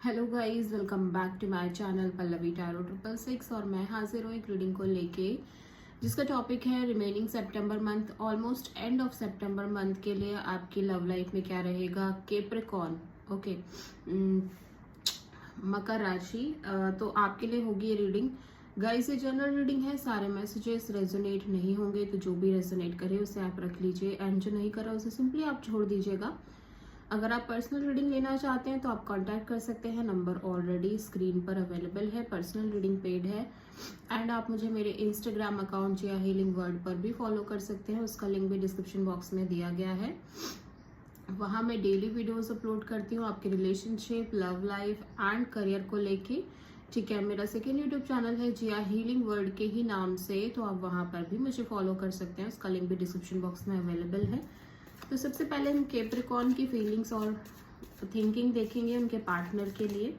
Hello guys, welcome back to my channel Pallavi tarot 666 और मैं हाजिर हूँ एक रीडिंग को लेके जिसका टॉपिक है remaining September month, almost end of September month के लिए आपकी लव लाइफ में क्या रहेगा। कैप्रिकॉर्न, ओके, मकर राशि, तो आपके लिए होगी ये रीडिंग। गाइस ये जनरल रीडिंग है, सारे मैसेजेस रेजोनेट नहीं होंगे, तो जो भी रेजोनेट करे उसे आप रख लीजिए एंड जो नहीं करा उसे सिंपली आप छोड़ दीजिएगा। अगर आप पर्सनल रीडिंग लेना चाहते हैं तो आप कांटेक्ट कर सकते हैं, नंबर ऑलरेडी स्क्रीन पर अवेलेबल है। पर्सनल रीडिंग पेड है एंड आप मुझे मेरे इंस्टाग्राम अकाउंट या हीलिंग वर्ड पर भी फॉलो कर सकते हैं, उसका लिंक भी डिस्क्रिप्शन बॉक्स में दिया गया है। वहाँ मैं डेली वीडियोस अपलोड करती हूँ आपके relationship, love life and career को लेके। ठीक है, मेरा सेकेंड यूट्यूब चैनल है जिया हीलिंग वर्ड के ही नाम से, तो आप वहाँ पर भी मुझे फॉलो कर सकते हैं, उसका लिंक भी डिस्क्रिप्शन बॉक्स में अवेलेबल है। तो सबसे पहले हम कैप्रिकॉर्न की फीलिंग्स और थिंकिंग देखेंगे उनके पार्टनर के लिए।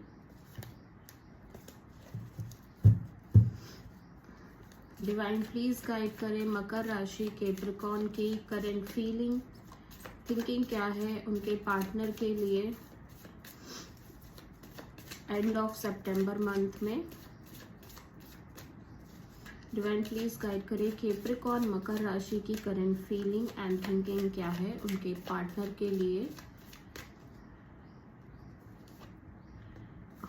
डिवाइन प्लीज गाइड करें मकर राशि कैप्रिकॉर्न की करंट फीलिंग, थिंकिंग क्या है उनके पार्टनर के लिए एंड ऑफ सितंबर मंथ में। डिवाइन प्लीज गाइड करें कैप्रिकॉर्न मकर राशि की करंट फीलिंग एंड थिंकिंग क्या है उनके पार्टनर के लिए।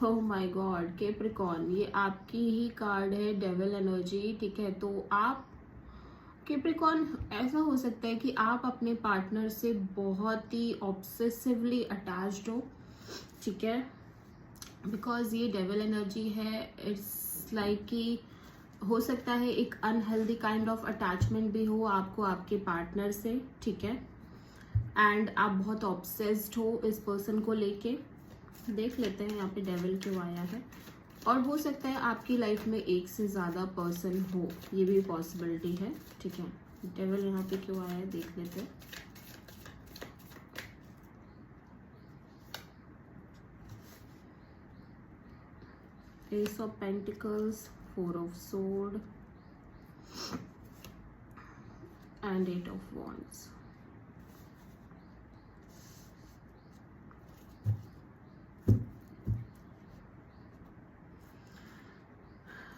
ओह माय गॉड, कैप्रिकॉर्न, ये आपकी ही कार्ड है, डेविल एनर्जी। ठीक है, तो आप कैप्रिकॉर्न, ऐसा हो सकता है कि आप अपने पार्टनर से बहुत ही ऑब्सेसिवली अटैच्ड हो। ठीक है, बिकॉज ये डेविल एनर्जी है, इट्स लाइक कि हो सकता है एक अनहेल्दी काइंड ऑफ अटैचमेंट भी हो आपको आपके पार्टनर से। ठीक है, एंड आप बहुत ऑब्सेस्ड हो इस पर्सन को लेके। देख लेते हैं यहाँ पे डेविल क्यों आया है, और हो सकता है आपकी लाइफ में एक से ज़्यादा पर्सन हो, ये भी पॉसिबिलिटी है। ठीक है, डेविल यहाँ पे क्यों आया है देख लेते हैं। Ace of pentacles, four of sword and eight of wands.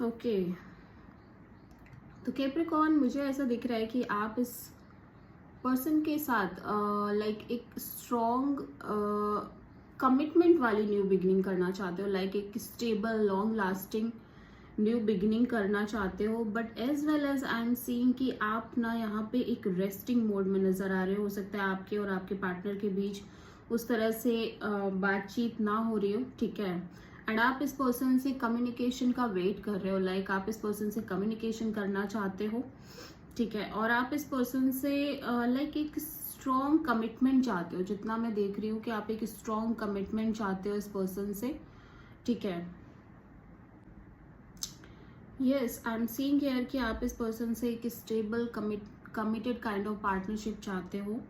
Okay, तो कैप्रिकॉर्न, मुझे ऐसा दिख रहा है कि आप इस पर्सन के साथ लाइक एक स्ट्रॉन्ग कमिटमेंट वाली न्यू बिगिनिंग करना चाहते हो, लाइक एक stable long lasting new beginning करना चाहते हो। But as well as I am seeing कि आप ना यहाँ पे एक रेस्टिंग मोड में नजर आ रहे हो सकता है आपके और आपके पार्टनर के बीच उस तरह से बातचीत ना हो रही हो। ठीक है, एंड आप इस पर्सन से कम्युनिकेशन का वेट कर रहे हो, लाइक आप इस पर्सन से कम्युनिकेशन करना चाहते हो। ठीक है, और आप इस पर्सन से लाइक एक स्ट्रॉन्ग कमिटमेंट चाहते हो, जितना मैं देख रही हूँ कि आप एक स्ट्रॉन्ग कमिटमेंट चाहते हो इस पर्सन से। ठीक है, yes, I am seeing here कि आप इस पर्सन से एक stable committed kind of partnership चाहते हो।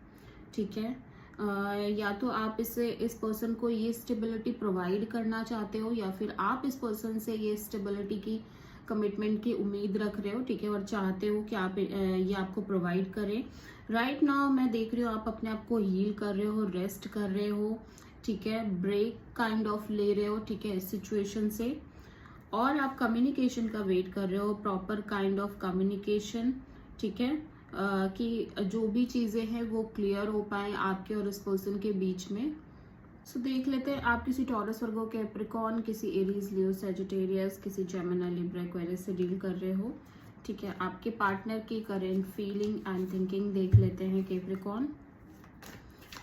ठीक है, या तो आप इस पर्सन को ये स्टेबिलिटी प्रोवाइड करना चाहते हो, या फिर आप इस पर्सन से ये स्टेबिलिटी की कमिटमेंट की उम्मीद रख रहे हो। ठीक है, और चाहते हो कि आप ये आपको प्रोवाइड करें। राइट नाउ मैं देख रही हूँ आप अपने आप को हील कर रहे हो, रेस्ट कर रहे हो। ठीक है, ब्रेक काइंड ऑफ ले रहे हो। ठीक है, इस सिचुएशन से, और आप कम्युनिकेशन का वेट कर रहे हो, प्रॉपर काइंड ऑफ कम्युनिकेशन। ठीक है, कि जो भी चीज़ें हैं वो क्लियर हो पाए आपके और इस पर्सन के बीच में। सो देख लेते हैं, आप किसी टॉरस, वर्गो, कैप्रिकॉर्न, किसी एरीज, लियो, सैजिटेरियस, किसी जेमिनी, लिब्रा, एक्वेरियस से डील कर रहे हो। ठीक है, आपके पार्टनर की करेंट फीलिंग एंड थिंकिंग देख लेते हैं कैप्रिकॉर्न।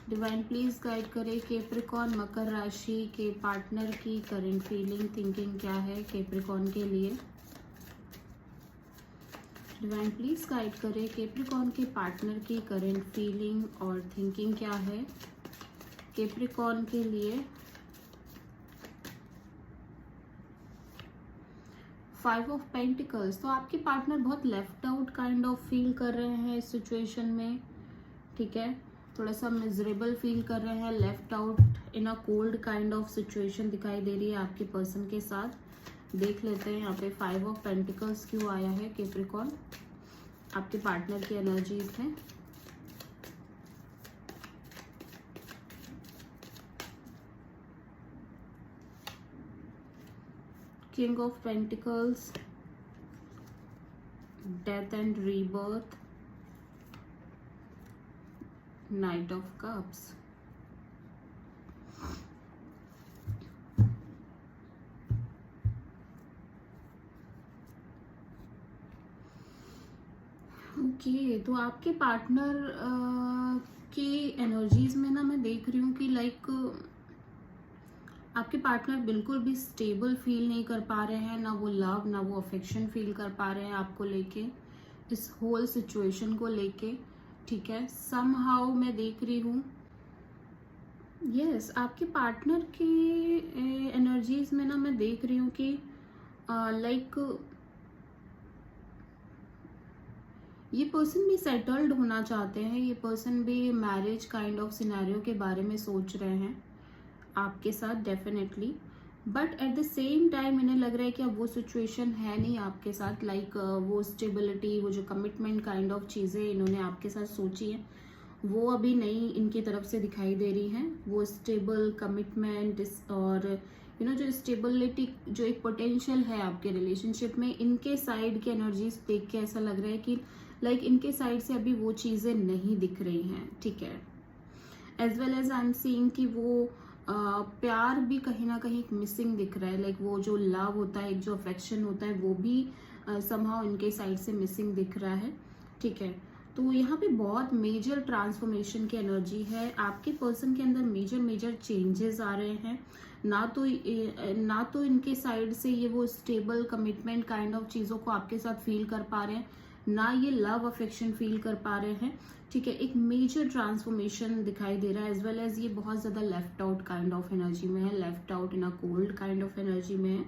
डिवाइन प्लीज गाइड करें कैप्रिकॉर्न मकर राशि के पार्टनर की करंट फीलिंग, थिंकिंग क्या है कैप्रिकॉर्न के लिए। डिवाइन प्लीज गाइड करें कैप्रिकॉर्न के पार्टनर की करंट फीलिंग और थिंकिंग क्या है कैप्रिकॉर्न के लिए। 5 ऑफ पेंटिकल्स, तो आपके पार्टनर बहुत left out kind of feel कर रहे हैं इस सिचुएशन में। ठीक है, थोड़ा सा मिजरेबल फील कर रहे हैं, left out in a cold kind of situation दिखाई दे रही है आपके पर्सन के साथ। देख लेते हैं यहाँ पे 5 ऑफ पेंटिकल्स क्यों आया है कैप्रिकॉर्न, आपके पार्टनर की एनर्जीज हैं। King of pentacles, death and rebirth, night of cups. Okay, तो आपके पार्टनर की एनर्जीज में ना मैं देख रही हूँ कि लाइक आपके पार्टनर बिल्कुल भी स्टेबल फील नहीं कर पा रहे हैं, ना वो लव ना वो अफेक्शन फील कर पा रहे हैं आपको लेके, इस होल सिचुएशन को लेके, ठीक है। समहाउ मैं देख रही हूँ यस आपके पार्टनर की एनर्जीज में ना मैं देख रही हूँ कि लाइक ये पर्सन भी सेटल्ड होना चाहते हैं, ये पर्सन भी मैरिज काइंड ऑफ सिनेरियो के बारे में सोच रहे हैं आपके साथ definitely, but at the same time इन्हें लग रहा है कि अब वो सिचुएशन है नहीं आपके साथ, लाइक वो स्टेबिलिटी, वो जो कमिटमेंट काइंड ऑफ चीज़ें इन्होंने आपके साथ सोची है वो अभी नहीं इनकी तरफ से दिखाई दे रही हैं। वो स्टेबल कमिटमेंट और जो स्टेबिलिटी, जो एक पोटेंशियल है आपके रिलेशनशिप में, इनके साइड की एनर्जीज देख के ऐसा लग रहा है कि लाइक इनके साइड से अभी वो चीज़ें नहीं दिख रही हैं, ठीक है। As well as I am seeing कि वो प्यार भी कहीं ना कहीं मिसिंग दिख रहा है, लाइक वो जो लव होता है, एक जो अफेक्शन होता है, वो भी समहाउ इनके साइड से मिसिंग दिख रहा है, ठीक है। तो यहाँ पे बहुत मेजर ट्रांसफॉर्मेशन की एनर्जी है, आपके पर्सन के अंदर मेजर मेजर चेंजेस आ रहे हैं। ना तो इनके साइड से ये वो स्टेबल कमिटमेंट काइंड ऑफ चीज़ों को आपके साथ फील कर पा रहे हैं, ना ये लव अफेक्शन फील कर पा रहे हैं, ठीक है। एक मेजर ट्रांसफॉर्मेशन दिखाई दे रहा है, एज वेल एज ये बहुत ज़्यादा left out kind of energy में है, left out in a cold kind of energy में है।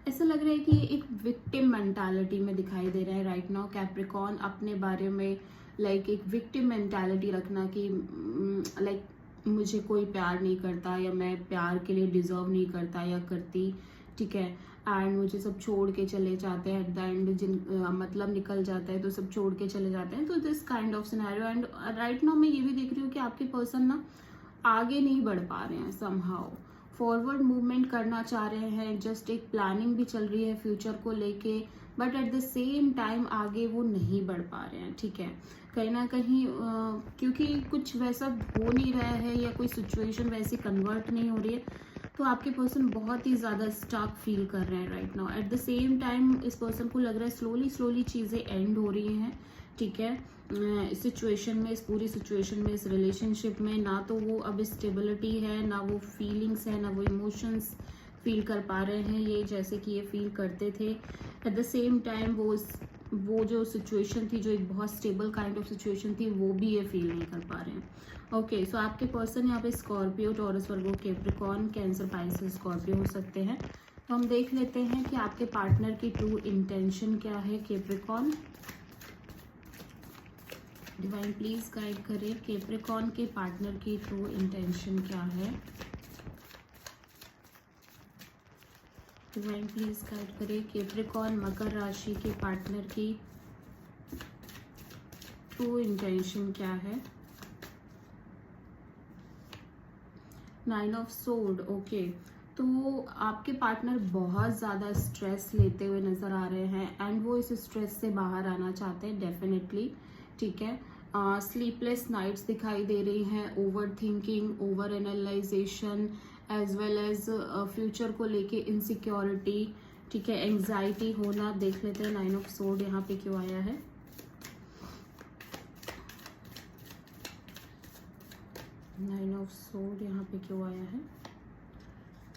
ऐसा लग रहा है कि ये एक विक्टिम मेंटालिटी में दिखाई दे रहा है राइट नाउ कैप्रिकॉर्न, अपने बारे में लाइक एक विक्टिम मेंटालिटी रखना कि लाइक मुझे कोई प्यार नहीं करता, या मैं प्यार के लिए डिजर्व नहीं करता या करती, ठीक है। एंड मुझे सब छोड़ के चले जाते हैं, एट द एंड मतलब निकल जाता है तो सब छोड़ के चले जाते हैं, तो this kind of scenario. And right now मैं ये भी देख रही हूँ कि आपके पर्सन ना आगे नहीं बढ़ पा रहे हैं, समहाउ फॉरवर्ड मूवमेंट करना चाह रहे हैं, जस्ट एक प्लानिंग भी चल रही है फ्यूचर को लेके, but at the same time आगे वो नहीं बढ़ पा रहे हैं, ठीक है। कहीं ना कहीं क्योंकि कुछ वैसा हो नहीं रहा है या कोई सिचुएशन वैसी कन्वर्ट नहीं हो रही है, तो आपके पर्सन बहुत ही ज़्यादा स्टक फील कर रहे हैं right now. At the same time इस पर्सन को लग रहा है स्लोली चीज़ें एंड हो रही हैं, ठीक है। इस सिचुएशन में, इस पूरी सिचुएशन में, इस रिलेशनशिप में ना तो वो अब स्टेबिलिटी है, ना वो फीलिंग्स है, ना वो इमोशंस फील कर पा रहे हैं ये जैसे कि ये फील करते थे। एट द सेम टाइम वो जो सिचुएशन थी, जो एक बहुत स्टेबल काइंड ऑफ सिचुएशन थी, वो भी ये फील नहीं कर पा रहे हैं। ओके, सो आपके पर्सन यहाँ पे स्कॉर्पियो, टॉरस, वर्गो, कैप्रिकॉर्न, कैंसर, पाइसेस, स्कॉर्पियो हो सकते हैं। तो हम देख लेते हैं कि आपके पार्टनर की ट्रू इंटेंशन क्या है। कैप्रिकॉर्न, डिवाइन प्लीज गाइड करें, कैप्रिकॉर्न के पार्टनर की ट्रू इंटेंशन क्या है। डिवाइन प्लीज गाइड करें, कैप्रिकॉर्न मकर राशि के पार्टनर की ट्रू इंटेंशन क्या है। 9 ऑफ सोर्ड, ओके। तो आपके पार्टनर बहुत ज़्यादा स्ट्रेस लेते हुए नज़र आ रहे हैं एंड वो इस स्ट्रेस से बाहर आना चाहते हैं डेफिनेटली, ठीक है। स्लीपलेस नाइट्स दिखाई दे रही हैं, overthinking, over analysation, as well as future को लेके इनसिक्योरिटी, ठीक है, एंग्जाइटी होना। देख लेते हैं 9 ऑफ सोर्ड यहाँ पे क्यों आया है। नाइन ऑफ सोर्ड यहाँ पे क्यों आया है।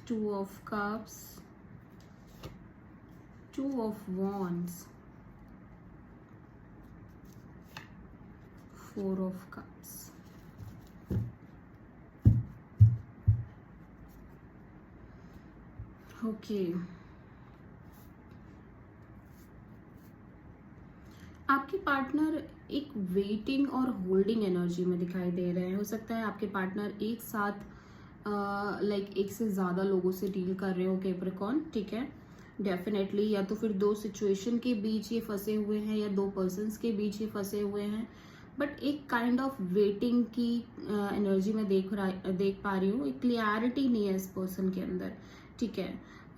2 of cups, 2 of wands, 4 of cups. Okay, आपके पार्टनर एक वेटिंग और होल्डिंग एनर्जी में दिखाई दे रहे हैं। हो सकता है आपके पार्टनर एक साथ लाइक एक से ज़्यादा लोगों से डील कर रहे हो कैप्रिकॉर्न, ठीक है, डेफिनेटली। या तो फिर 2 सिचुएशन के बीच ये फंसे हुए हैं या 2 पर्सन्स के बीच ये फंसे हुए हैं, बट एक काइंड ऑफ वेटिंग की एनर्जी में देख पा रही हूँ। एक क्लियरिटी नहीं है इस पर्सन के अंदर, ठीक है।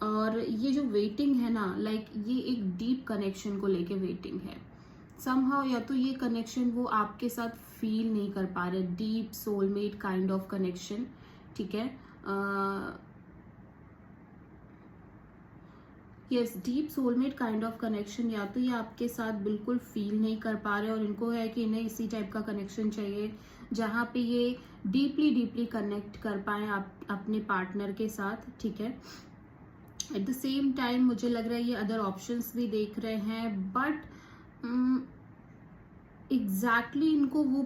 और ये जो वेटिंग है ना, लाइक ये एक डीप कनेक्शन को लेके वेटिंग है समहाउ। या तो ये कनेक्शन वो आपके साथ फील नहीं कर पा रहे, deep soulmate kind of connection, ठीक है। Yes, deep soulmate kind of connection, या तो ये आपके साथ बिल्कुल फील नहीं कर पा रहे और इनको है कि इन्हें इसी टाइप का कनेक्शन चाहिए जहाँ पे ये डीपली डीपली कनेक्ट कर पाए आप अपने पार्टनर के साथ, ठीक है। एट द सेम टाइम मुझे लग रहा है ये अदर ऑप्शंस भी देख रहे हैं, बट एग्जैक्टली इनको वो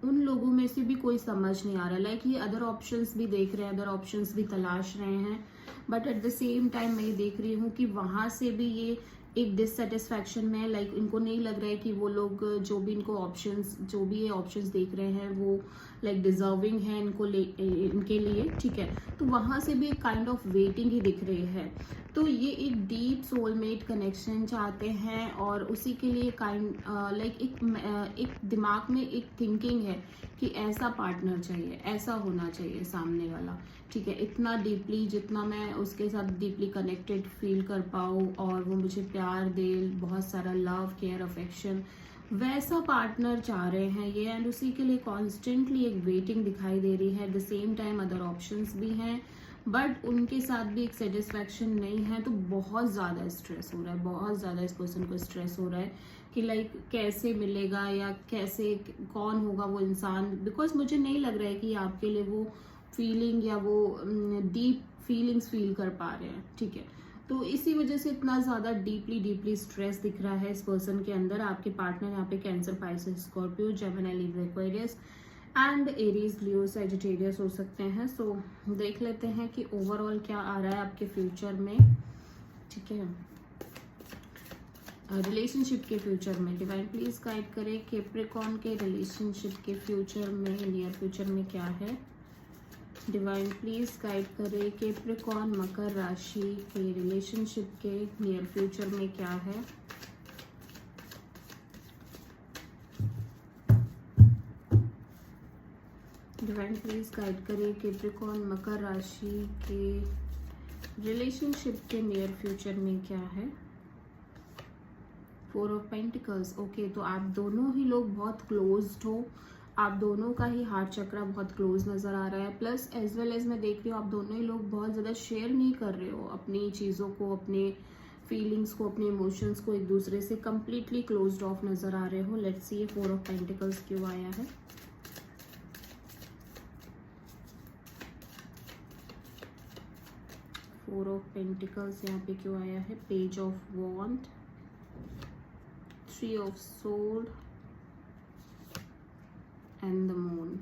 उन लोगों में से भी कोई समझ नहीं आ रहा। लाइक ये अदर ऑप्शंस भी देख रहे हैं, अदर ऑप्शंस भी तलाश रहे हैं, but at the same time मैं ये देख रही हूँ कि वहां से भी ये एक डिससेटिस्फैक्शन में है। लाइक इनको नहीं लग रहा है कि वो लोग जो भी इनको ऑप्शंस, जो भी ये ऑप्शंस देख रहे हैं वो लाइक डिजर्विंग है इनके लिए, ठीक है। तो वहां से भी एक काइंड ऑफ वेटिंग ही दिख रही है। तो ये एक डीप सोलमेट कनेक्शन चाहते हैं और उसी के लिए लाइक एक दिमाग में एक थिंकिंग है कि ऐसा पार्टनर चाहिए, ऐसा होना चाहिए सामने वाला, ठीक है। इतना डीपली, जितना मैं उसके साथ डीपली कनेक्टेड फील कर पाऊँ और वो मुझे प्यार दे, बहुत सारा लव, केयर, अफेक्शन, वैसा पार्टनर चाह रहे हैं ये। एंड उसी के लिए कॉन्स्टेंटली एक वेटिंग दिखाई दे रही है। At the same time other options भी हैं, बट उनके साथ भी एक सेटिस्फैक्शन नहीं है। तो बहुत ज़्यादा स्ट्रेस हो रहा है, बहुत ज़्यादा इस पर्सन को स्ट्रेस हो रहा है कि लाइक कैसे मिलेगा या कैसे, कौन होगा वो इंसान। बिकॉज मुझे नहीं लग रहा है कि आपके लिए वो फीलिंग या वो डीप फीलिंग्स फील कर पा रहे हैं, ठीक है। तो इसी वजह से इतना ज़्यादा डीपली डीपली स्ट्रेस दिख रहा है इस पर्सन के अंदर। आपके पार्टनर यहाँ पे cancer, Pisces, Scorpio, Gemini, Libra, Aquarius and Aries, Leo, Sagittarius हो सकते हैं। सो देख लेते हैं कि ओवरऑल क्या आ रहा है आपके फ्यूचर में, ठीक है, रिलेशनशिप के फ्यूचर में। डिवाइन प्लीज गाइड करें कैप्रिकॉर्न के रिलेशनशिप के फ्यूचर में, नियर फ्यूचर में क्या है। डिवाइन प्लीज गाइड करे कैप्रिकॉर्न मकर राशि के रिलेशनशिप के नियर फ्यूचर में क्या है। डिवाइन प्लीज गाइड करे कैप्रिकॉर्न मकर राशि के रिलेशनशिप के नियर फ्यूचर में क्या है। 4 ऑफ पेंटिकल्स, ओके। तो आप दोनों ही लोग बहुत क्लोज्ड हो, आप दोनों का ही हार्ट चक्रा बहुत क्लोज नज़र आ रहा है। प्लस एज वेल एज मैं देख रही हूँ आप दोनों ही लोग बहुत ज़्यादा शेयर नहीं कर रहे हो अपनी चीज़ों को, अपने फीलिंग्स को, अपने इमोशंस को एक दूसरे से, कंप्लीटली क्लोज्ड ऑफ नज़र आ रहे हो। लेट्स सी ये 4 ऑफ पेंटिकल्स क्यों आया है। फोर ऑफ पेंटिकल्स यहाँ पे क्यों आया है। Page of wand, 3 of sword and the moon.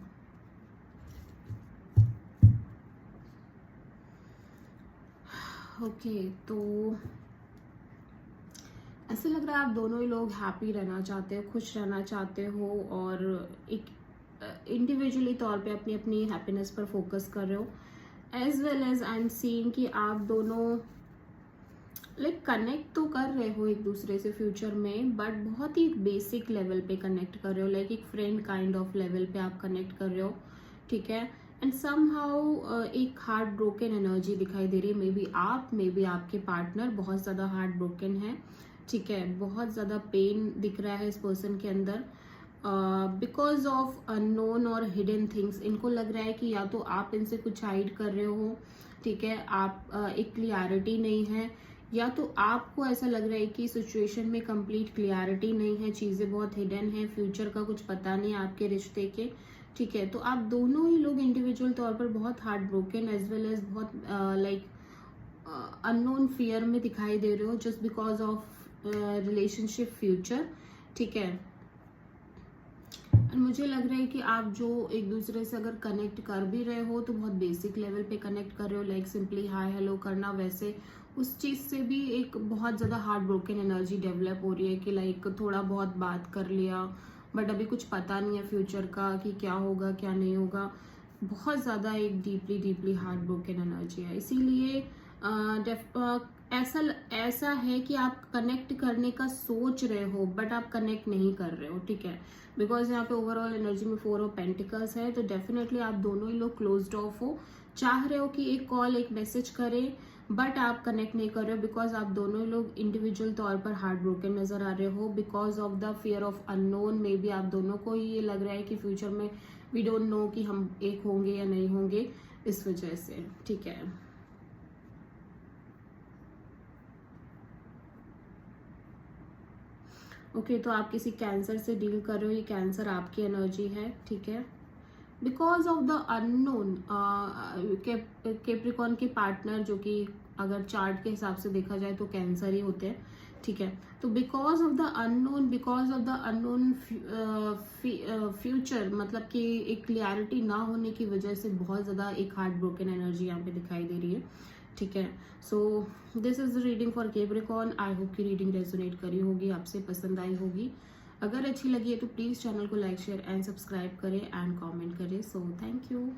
Okay, तो ऐसे लग रहा है आप दोनों ही लोग हैप्पी रहना चाहते हो, खुश रहना चाहते हो और एक इंडिविजुअली तौर पे अपनी अपनी हैप्पीनेस पर फोकस कर रहे हो। As well as I am seeing कि आप दोनों लाइक कनेक्ट तो कर रहे हो एक दूसरे से फ्यूचर में, बट बहुत ही बेसिक लेवल पे कनेक्ट कर रहे हो। लाइक एक फ्रेंड काइंड ऑफ लेवल पे आप कनेक्ट कर रहे हो, ठीक है। एंड समहाउ एक हार्ट ब्रोकन एनर्जी दिखाई दे रही है। मे बी आप, मे बी आपके पार्टनर बहुत ज़्यादा हार्ट ब्रोकन है, ठीक है। बहुत ज़्यादा पेन दिख रहा है इस पर्सन के अंदर बिकॉज ऑफ अननोन और हिडन थिंग्स। इनको लग रहा है कि या तो आप इनसे कुछ हाइड कर रहे हो, ठीक है, आप एक क्लियरिटी नहीं है, या तो आपको ऐसा लग रहा है कि सिचुएशन में कंप्लीट क्लियरिटी नहीं है, चीज़ें बहुत हिडन है, फ्यूचर का कुछ पता नहीं आपके रिश्ते के, ठीक है। तो आप दोनों ही लोग इंडिविजुअल तौर पर बहुत heart broken as well as बहुत लाइक अननोन फियर में दिखाई दे रहे हो just because of relationship future, ठीक है। मुझे लग रहा है कि आप जो एक दूसरे से अगर कनेक्ट कर भी रहे हो तो बहुत बेसिक लेवल पे कनेक्ट कर रहे हो, लाइक सिंपली हाय हेलो करना, वैसे उस चीज़ से भी एक बहुत ज़्यादा हार्ट ब्रोकन एनर्जी डेवलप हो रही है कि लाइक थोड़ा बहुत बात कर लिया बट अभी कुछ पता नहीं है फ्यूचर का कि क्या होगा क्या नहीं होगा। बहुत ज़्यादा एक deeply deeply heart broken energy है। इसीलिए ऐसा है कि आप कनेक्ट करने का सोच रहे हो बट आप कनेक्ट नहीं कर रहे हो, ठीक है। बिकॉज यहाँ पे ओवरऑल एनर्जी में 4 ऑफ पेंटिकल्स है, तो डेफिनेटली आप दोनों ही लोग क्लोज्ड ऑफ हो, चाह रहे हो कि एक कॉल, एक मैसेज करें बट आप कनेक्ट नहीं कर रहे हो बिकॉज आप दोनों लोग इंडिविजुअल तौर पर हार्ट ब्रोकन नजर आ रहे हो because of the fear of unknown. May be आप दोनों को ही ये लग रहा है कि फ्यूचर में वी डोंट नो कि हम एक होंगे या नहीं होंगे, इस वजह से। ठीक है, ओके तो आप किसी कैंसर से डील कर रहे हो, ये कैंसर आपकी एनर्जी है। ठीक है, because of the unknown Capricorn के पार्टनर, जो कि अगर चार्ट के हिसाब से देखा जाए तो कैंसर ही होते हैं। ठीक है, तो because of the unknown future, मतलब कि एक क्लियरिटी ना होने की वजह से बहुत ज़्यादा एक हार्ट ब्रोकन एनर्जी यहाँ पे दिखाई दे रही है। ठीक है, so this is the reading for Capricorn. I hope की रीडिंग रेजोनेट करी होगी, आपसे पसंद आई होगी। अगर अच्छी लगी है तो प्लीज़ चैनल को लाइक शेयर एंड सब्सक्राइब करें एंड कमेंट करें। So thank you.